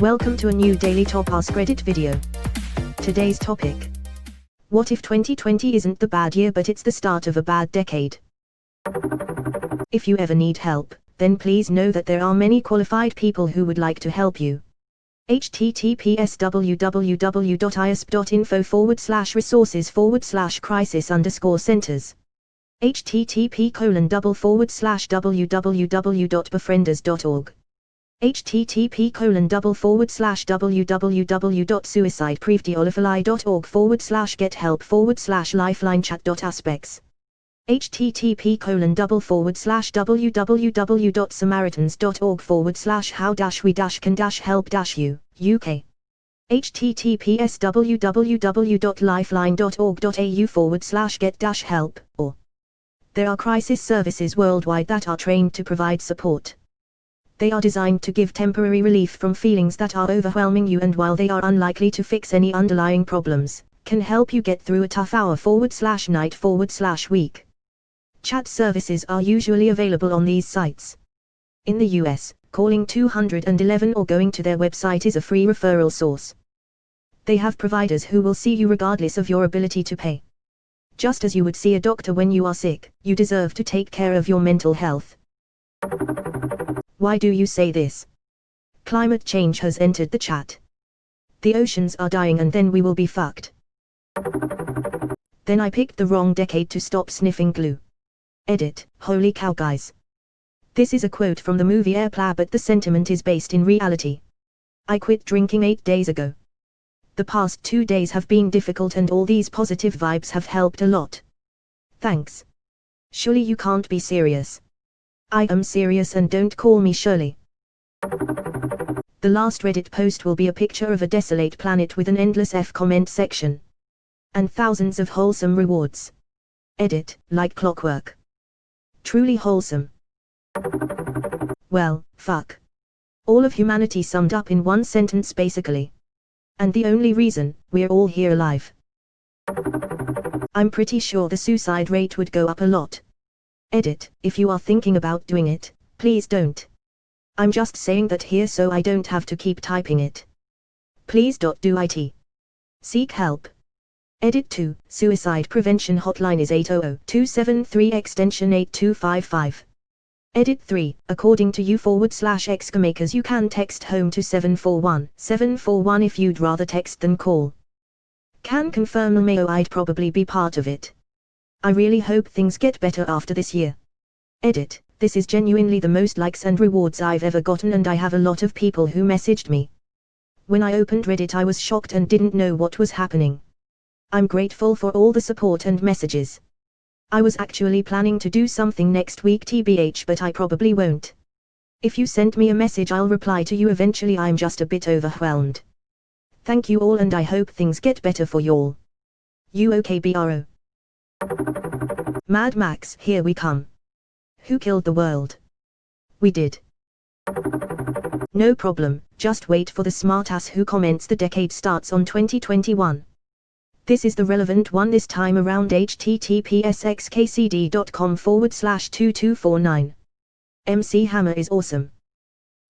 Welcome to a new daily top Askreddit video. Today's topic: what if 2020 isn't the bad year but it's the start of a bad decade? If you ever need help, then please know that there are many qualified people who would like to help you. https://www.isp.info/resources/crisis_centers. http://www.befrienders.org. http://www.suicideprevention.org/get-help/lifeline-chat.aspects. http://www.samaritans.org/how-we-can-help-you, UK. https://www.lifeline.org.au/get-help, or. There are crisis services worldwide that are trained to provide support. They are designed to give temporary relief from feelings that are overwhelming you, and while they are unlikely to fix any underlying problems, can help you get through a tough hour/night/week. Chat services are usually available on these sites. In the US, calling 211 or going to their website is a free referral source. They have providers who will see you regardless of your ability to pay. Just as you would see a doctor when you are sick, you deserve to take care of your mental health. Why do you say this? Climate change has entered the chat. The oceans are dying and then we will be fucked. Then I picked the wrong decade to stop sniffing glue. Edit: holy cow guys. This is a quote from the movie Airplane, but the sentiment is based in reality. I quit drinking 8 days ago. The past 2 days have been difficult and all these positive vibes have helped a lot. Thanks. Surely you can't be serious. I am serious, and don't call me Shirley. The last Reddit post will be a picture of a desolate planet with an endless F comment section. And thousands of wholesome rewards. Edit: like clockwork. Truly wholesome. Well, fuck. All of humanity summed up in one sentence basically. And the only reason we're all here alive. I'm pretty sure the suicide rate would go up a lot. Edit: if you are thinking about doing it, please don't. I'm just saying that here so I don't have to keep typing it. Please do it. Seek help. Edit 2, suicide prevention hotline is 800-273 extension 8255. Edit 3, according to you/exclamakers you can text home to 741 if you'd rather text than call. Can confirm LMAO I'd probably be part of it. I really hope things get better after this year. Edit: this is genuinely the most likes and rewards I've ever gotten, and I have a lot of people who messaged me. When I opened Reddit I was shocked and didn't know what was happening. I'm grateful for all the support and messages. I was actually planning to do something next week TBH, but I probably won't. If you send me a message I'll reply to you eventually. I'm just a bit overwhelmed. Thank you all and I hope things get better for y'all. You okay bro? Mad Max, here we come. Who killed the world? We did. No problem, just wait for the smartass who comments the decade starts on 2021. This is the relevant one this time around. https://xkcd.com/2249. MC Hammer is awesome.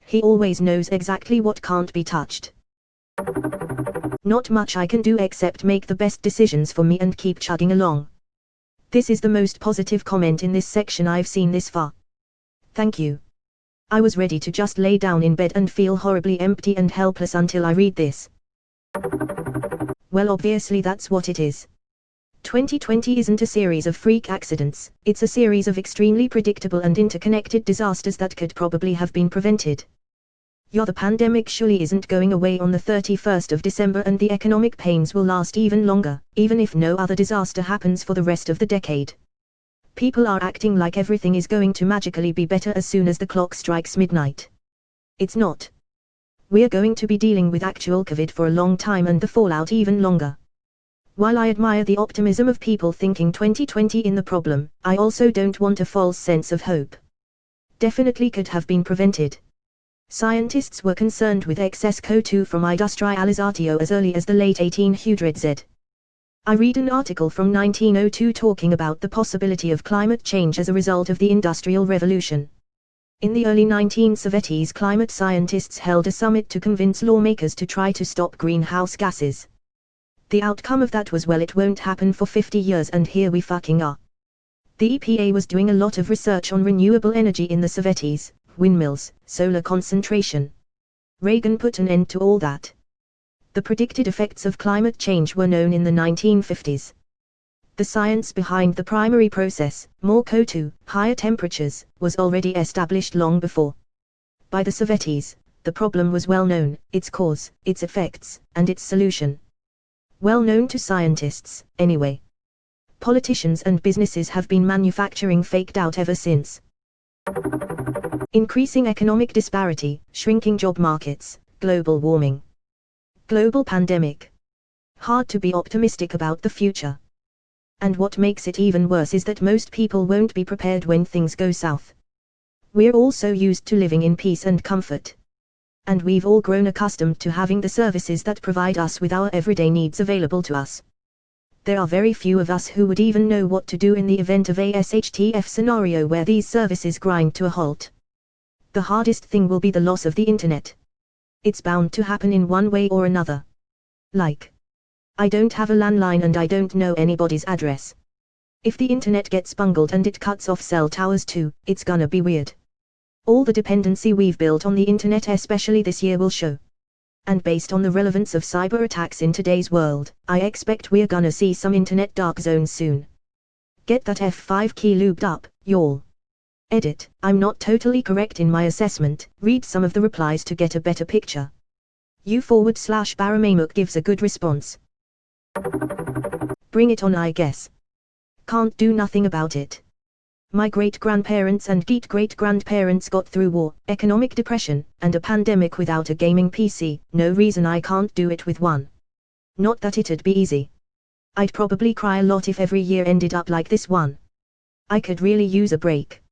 He always knows exactly what can't be touched. Not much I can do except make the best decisions for me and keep chugging along. This is the most positive comment in this section I've seen this far. Thank you. I was ready to just lay down in bed and feel horribly empty and helpless until I read this. Well, obviously that's what it is. 2020 isn't a series of freak accidents, it's a series of extremely predictable and interconnected disasters that could probably have been prevented. The pandemic surely isn't going away on the 31st of December, and the economic pains will last even longer, even if no other disaster happens for the rest of the decade. People are acting like everything is going to magically be better as soon as the clock strikes midnight. It's not. We're going to be dealing with actual COVID for a long time and the fallout even longer. While I admire the optimism of people thinking 2020 in the problem, I also don't want a false sense of hope. Definitely could have been prevented. Scientists were concerned with excess CO2 from industrializatio as early as the late 1800s. I read an article from 1902 talking about the possibility of climate change as a result of the Industrial Revolution. In the early 1970s, climate scientists held a summit to convince lawmakers to try to stop greenhouse gases. The outcome of that was, well, it won't happen for 50 years, and here we fucking are. The EPA was doing a lot of research on renewable energy in the 70s, windmills, solar concentration. Reagan put an end to all that. The predicted effects of climate change were known in the 1950s. The science behind the primary process, more CO2, higher temperatures, was already established long before. By the 70s, the problem was well known, its cause, its effects, and its solution. Well known to scientists, anyway. Politicians and businesses have been manufacturing fake doubt ever since. Increasing economic disparity, shrinking job markets, global warming. Global pandemic. Hard to be optimistic about the future. And what makes it even worse is that most people won't be prepared when things go south. We're all so used to living in peace and comfort. And we've all grown accustomed to having the services that provide us with our everyday needs available to us. There are very few of us who would even know what to do in the event of a SHTF scenario where these services grind to a halt. The hardest thing will be the loss of the internet. It's bound to happen in one way or another. Like, I don't have a landline and I don't know anybody's address. If the internet gets bungled and it cuts off cell towers too, it's gonna be weird. All the dependency we've built on the internet, especially this year, will show. And based on the relevance of cyber attacks in today's world, I expect we're gonna see some internet dark zones soon. Get that F5 key lubed up, y'all. Edit, I'm not totally correct in my assessment, read some of the replies to get a better picture. U/Baramamuk gives a good response. Bring it on, I guess. Can't do nothing about it. My great-grandparents and great-great-grandparents got through war, economic depression, and a pandemic without a gaming PC, no reason I can't do it with one. Not that it'd be easy. I'd probably cry a lot if every year ended up like this one. I could really use a break.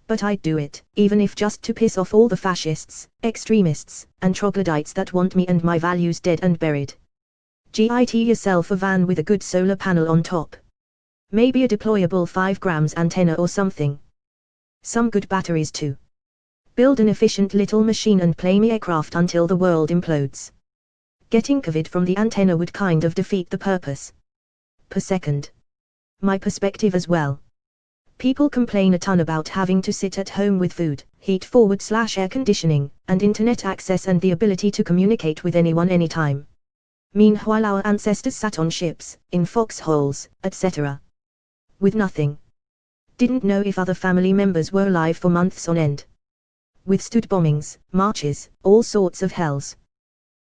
But I'd do it, even if just to piss off all the fascists, extremists, and troglodytes that want me and my values dead and buried. Get yourself a van with a good solar panel on top. Maybe a deployable 5 grams antenna or something. Some good batteries too. Build an efficient little machine and play me aircraft until the world implodes. Getting COVID from the antenna would kind of defeat the purpose. Per second. My perspective as well. People complain a ton about having to sit at home with food, heat/air conditioning, and internet access and the ability to communicate with anyone anytime. Meanwhile our ancestors sat on ships, in foxholes, etc. With nothing. Didn't know if other family members were alive for months on end. Withstood bombings, marches, all sorts of hells.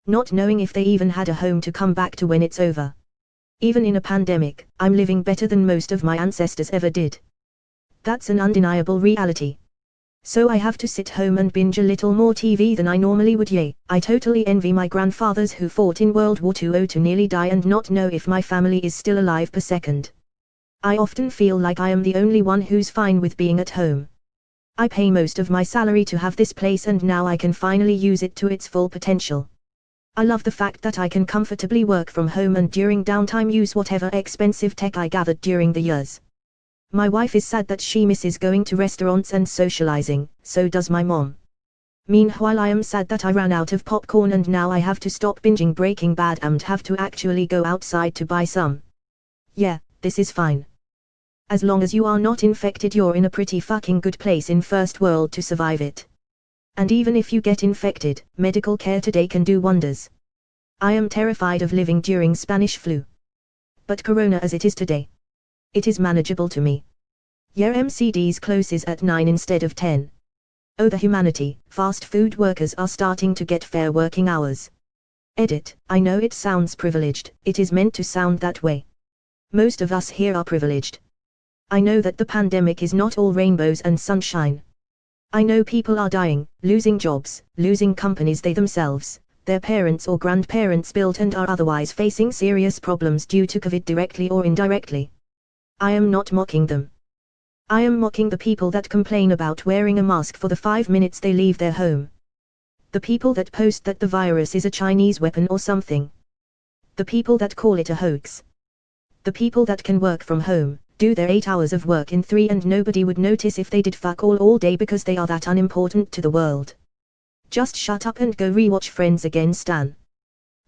Not knowing if they even had a home to come back to when it's over. Even in a pandemic, I'm living better than most of my ancestors ever did. That's an undeniable reality. So I have to sit home and binge a little more TV than I normally would. Yay, I totally envy my grandfathers who fought in World War II to nearly die and not know if my family is still alive per second. I often feel like I am the only one who's fine with being at home. I pay most of my salary to have this place and now I can finally use it to its full potential. I love the fact that I can comfortably work from home and during downtime use whatever expensive tech I gathered during the years. My wife is sad that she misses going to restaurants and socializing, so does my mom. Meanwhile I am sad that I ran out of popcorn and now I have to stop binging Breaking Bad and have to actually go outside to buy some. Yeah, this is fine. As long as you are not infected, you're in a pretty fucking good place in first world to survive it. And even if you get infected, medical care today can do wonders. I am terrified of living during Spanish flu. But corona as it is today. It is manageable to me. Yeah, MCD's closes at 9 instead of 10. Oh the humanity, fast food workers are starting to get fair working hours. Edit, I know it sounds privileged, it is meant to sound that way. Most of us here are privileged. I know that the pandemic is not all rainbows and sunshine. I know people are dying, losing jobs, losing companies they themselves, their parents or grandparents built and are otherwise facing serious problems due to COVID directly or indirectly. I am not mocking them. I am mocking the people that complain about wearing a mask for the 5 minutes they leave their home. The people that post that the virus is a Chinese weapon or something. The people that call it a hoax. The people that can work from home, do their 8 hours of work in 3 and nobody would notice if they did fuck all day because they are that unimportant to the world. Just shut up and go rewatch Friends again, Stan.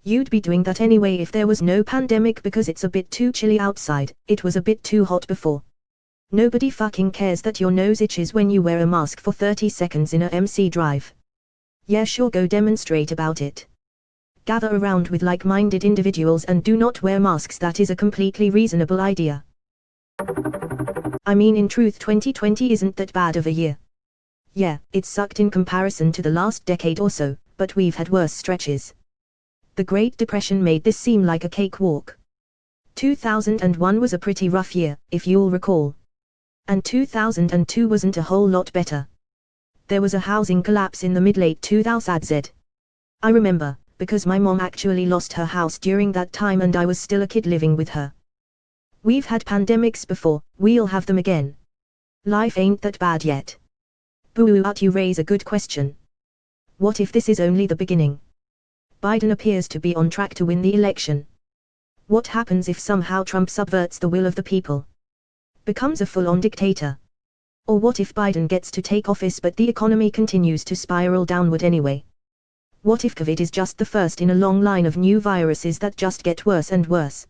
You'd be doing that anyway if there was no pandemic because it's a bit too chilly outside, it was a bit too hot before. Nobody fucking cares that your nose itches when you wear a mask for 30 seconds in a MC drive. Yeah, sure, go demonstrate about it. Gather around with like-minded individuals and do not wear masks. That is a completely reasonable idea. I mean, in truth, 2020 isn't that bad of a year. Yeah, it sucked in comparison to the last decade or so, but we've had worse stretches. The Great Depression made this seem like a cakewalk. 2001 was a pretty rough year, if you'll recall. And 2002 wasn't a whole lot better. There was a housing collapse in the mid-late 2000s. I remember, because my mom actually lost her house during that time and I was still a kid living with her. We've had pandemics before, we'll have them again. Life ain't that bad yet. Boo, you raise a good question. What if this is only the beginning? Biden appears to be on track to win the election. What happens if somehow Trump subverts the will of the people? Becomes a full-on dictator? Or what if Biden gets to take office but the economy continues to spiral downward anyway? What if COVID is just the first in a long line of new viruses that just get worse and worse?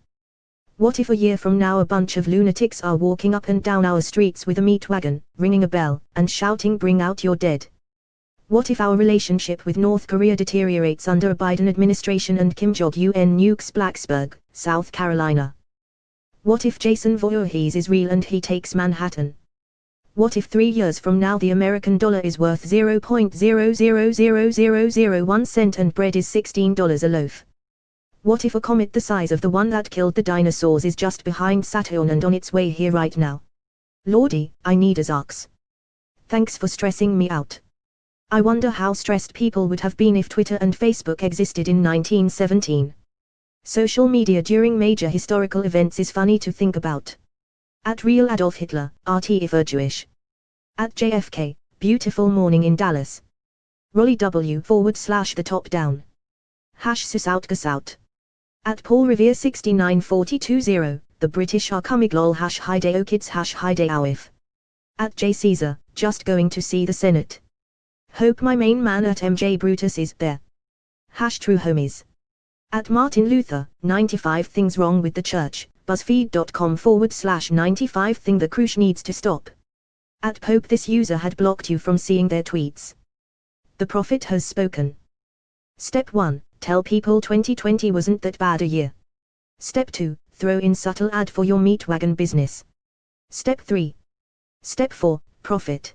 What if a year from now a bunch of lunatics are walking up and down our streets with a meat wagon, ringing a bell, and shouting "Bring out your dead"? What if our relationship with North Korea deteriorates under a Biden administration and Kim Jong-un nukes Blacksburg, South Carolina? What if Jason Voorhees is real and he takes Manhattan? What if 3 years from now the American dollar is worth 0.000001 cent and bread is $16 a loaf? What if a comet the size of the one that killed the dinosaurs is just behind Saturn and on its way here right now? Lordy, I need a Zox. Thanks for stressing me out. I wonder how stressed people would have been if Twitter and Facebook existed in 1917. Social media during major historical events is funny to think about. At Real Adolf Hitler, RT if are Jewish. At JFK, beautiful morning in Dallas. Rolly W/the top down. #SysOutGasOut. At Paul Revere 69420, the British are coming lol #Hideo kids #Hideo awif. At J Caesar, just going to see the Senate. Hope my main man at MJ Brutus is there. #True homies. At Martin Luther, 95 things wrong with the church, BuzzFeed.com/95 thing the cruise needs to stop. At Pope, this user had blocked you from seeing their tweets. The prophet has spoken. Step 1, tell people 2020 wasn't that bad a year. Step 2, throw in subtle ad for your meat wagon business. Step 3. Step 4, profit.